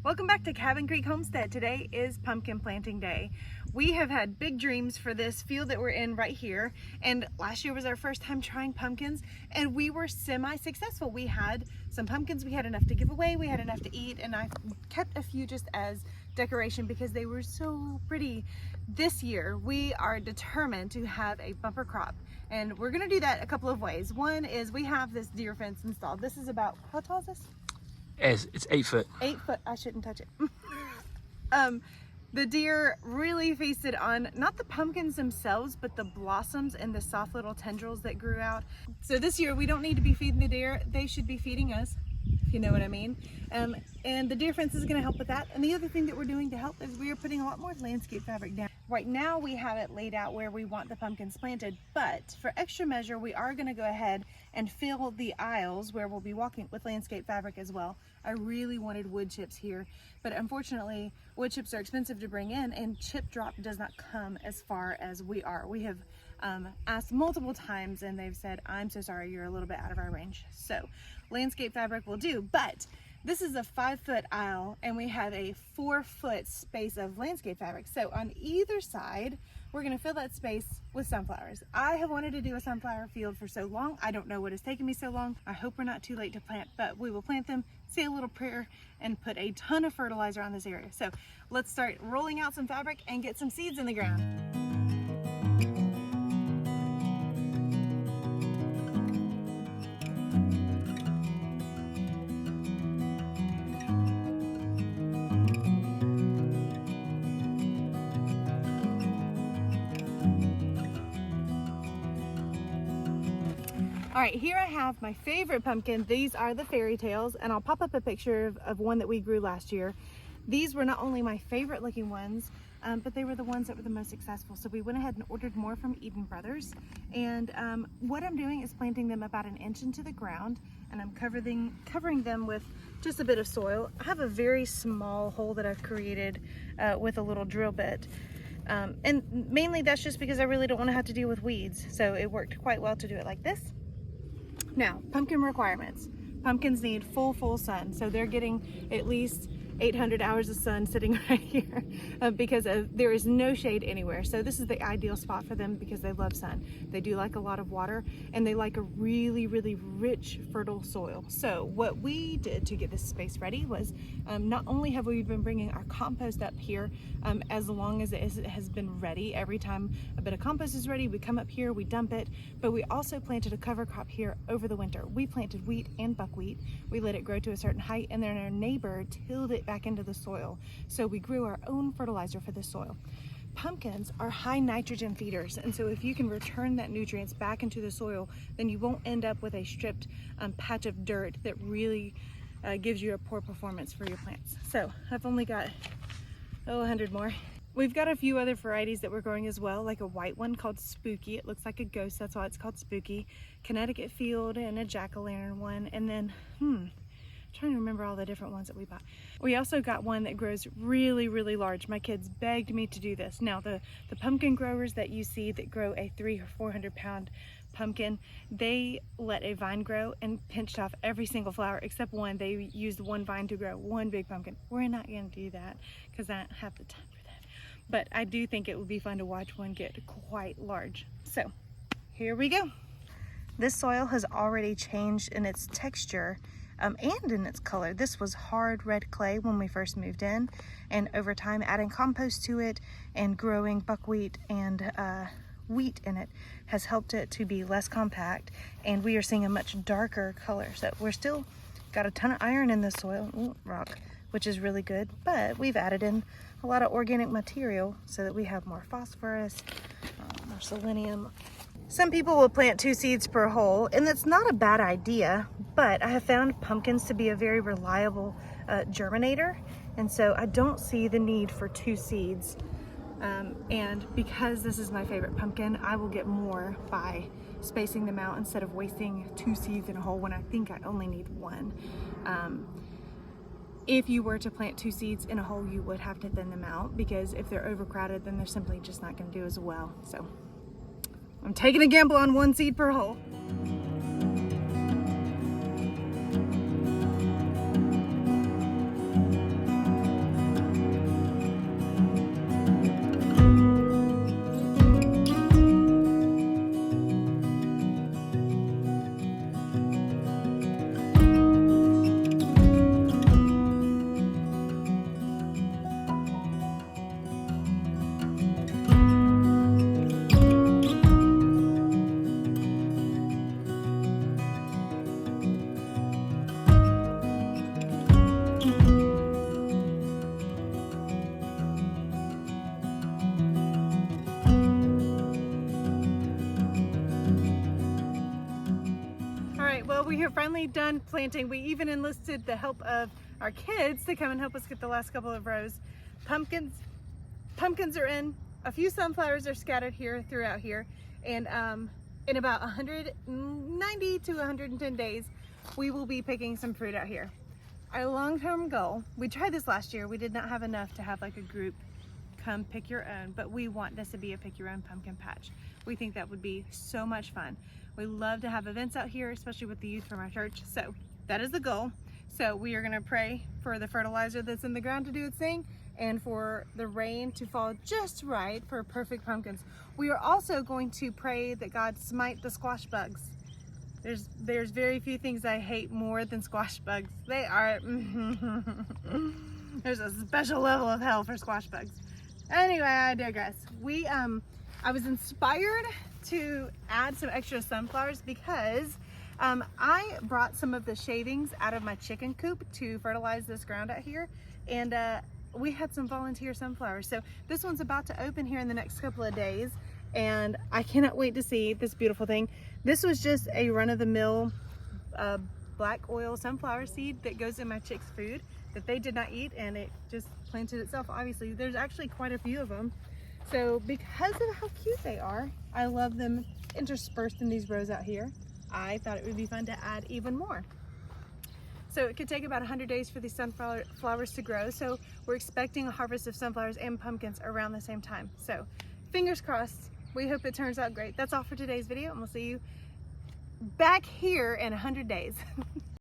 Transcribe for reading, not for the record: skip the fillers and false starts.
Welcome back to Cabin Creek Homestead. Today is pumpkin planting day. We have had big dreams for this field that we're in right here, and last year was our first time trying pumpkins, and we were semi-successful. We had some pumpkins, we had enough to give away, we had enough to eat, and I kept a few just as decoration because they were so pretty. This year we are determined to have a bumper crop, and we're going to do that a couple of ways. One is we have this deer fence installed. This is about, how tall is this? It's 8 foot. 8 foot. I shouldn't touch it. The deer really feasted on not the pumpkins themselves, but the blossoms and the soft little tendrils that grew out. So this year we don't need to be feeding the deer. They should be feeding us, if you know what I mean. And the deer fence is going to help with that. And the other thing that we're doing to help is we are putting a lot more landscape fabric down. Right now we have it laid out where we want the pumpkins planted, but for extra measure we are going to go ahead and fill the aisles where we'll be walking with landscape fabric as well. I really wanted wood chips here, but unfortunately wood chips are expensive to bring in, and chip drop does not come as far as we are. We have asked multiple times and they've said, I'm so sorry, you're a little bit out of our range. So landscape fabric will do, but this is a 5 foot aisle and we have a 4 foot space of landscape fabric. So on either side, we're going to fill that space with sunflowers. I have wanted to do a sunflower field for so long. I don't know what has taken me so long. I hope we're not too late to plant, but we will plant them, say a little prayer, and put a ton of fertilizer on this area. So let's start rolling out some fabric and get some seeds in the ground. All right, here I have my favorite pumpkin. These are the fairy tales, and I'll pop up a picture of one that we grew last year. These were not only my favorite looking ones, but they were the ones that were the most successful. So we went ahead and ordered more from Eden Brothers. And what I'm doing is planting them about 1 inch into the ground, and I'm covering them with just a bit of soil. I have a very small hole that I've created with a little drill bit. And mainly that's just because I really don't want to have to deal with weeds. So it worked quite well to do it like this. Now, pumpkin requirements. Pumpkins need full sun, so they're getting at least 800 hours of sun sitting right here because there is no shade anywhere. So this is the ideal spot for them because they love sun. They do like a lot of water, and they like a really rich, fertile soil. So what we did to get this space ready was not only have we been bringing our compost up here as long as it has been ready. Every time a bit of compost is ready, we come up here, we dump it, but we also planted a cover crop here over the winter. We planted wheat and buckwheat. We let it grow to a certain height, and then our neighbor tilled it back into the soil. So we grew our own fertilizer for the soil. Pumpkins are high nitrogen feeders, and so if you can return that nutrients back into the soil, then you won't end up with a stripped patch of dirt that really gives you a poor performance for your plants. So I've only got 100 more. We've got a few other varieties that we're growing as well, like a white one called Spooky. It looks like a ghost, that's why it's called Spooky. Connecticut Field, and a jack-o'-lantern one, and then trying to remember all the different ones that we bought. We also got one that grows really large. My kids begged me to do this. Now the pumpkin growers that you see that grow a 300 or 400 pound pumpkin, they let a vine grow and pinched off every single flower except one. They used one vine to grow one big pumpkin. We're not going to do that because I don't have the time for that. But I do think it would be fun to watch one get quite large. So here we go. This soil has already changed in its texture and in its color. This was hard red clay when we first moved in, and over time adding compost to it and growing buckwheat and wheat in it has helped it to be less compact, and we are seeing a much darker color. So we're still got a ton of iron in the soil, rock, which is really good, but we've added in a lot of organic material so that we have more phosphorus, more selenium. Some people will plant 2 seeds per hole, and that's not a bad idea, but I have found pumpkins to be a very reliable germinator, and so I don't see the need for 2 seeds. And because this is my favorite pumpkin, I will get more by spacing them out instead of wasting 2 seeds in a hole when I think I only need 1. If you were to plant 2 seeds in a hole, you would have to thin them out, because if they're overcrowded, then they're simply just not going to do as well. So I'm taking a gamble on 1 seed per hole. we are finally done planting. We even enlisted the help of our kids to come and help us get the last couple of rows. Pumpkins are in. A few sunflowers are scattered here throughout here, and in about 190 to 110 days, we will be picking some fruit out here. Our long-term goal, we tried this last year, we did not have enough to have like a group come pick your own, but we want this to be a pick your own pumpkin patch. We think that would be so much fun. We love to have events out here, especially with the youth from our church, so that is the goal. So we are gonna pray for the fertilizer that's in the ground to do its thing, and for the rain to fall just right for perfect pumpkins. We are also going to pray that God smite the squash bugs. There's very few things I hate more than squash bugs. They are, there's a special level of hell for squash bugs. Anyway, I digress. I was inspired to add some extra sunflowers because I brought some of the shavings out of my chicken coop to fertilize this ground out here, and we had some volunteer sunflowers. So this one's about to open here in the next couple of days, and I cannot wait to see this beautiful thing. This was just a run-of-the-mill black oil sunflower seed that goes in my chicks' food that they did not eat, and it just planted itself. Obviously, there's actually quite a few of them. So because of how cute they are, I love them interspersed in these rows out here. I thought it would be fun to add even more. So it could take about 100 days for these sunflowers to grow. So we're expecting a harvest of sunflowers and pumpkins around the same time. So fingers crossed. We hope it turns out great. That's all for today's video, and we'll see you back here in 100 days.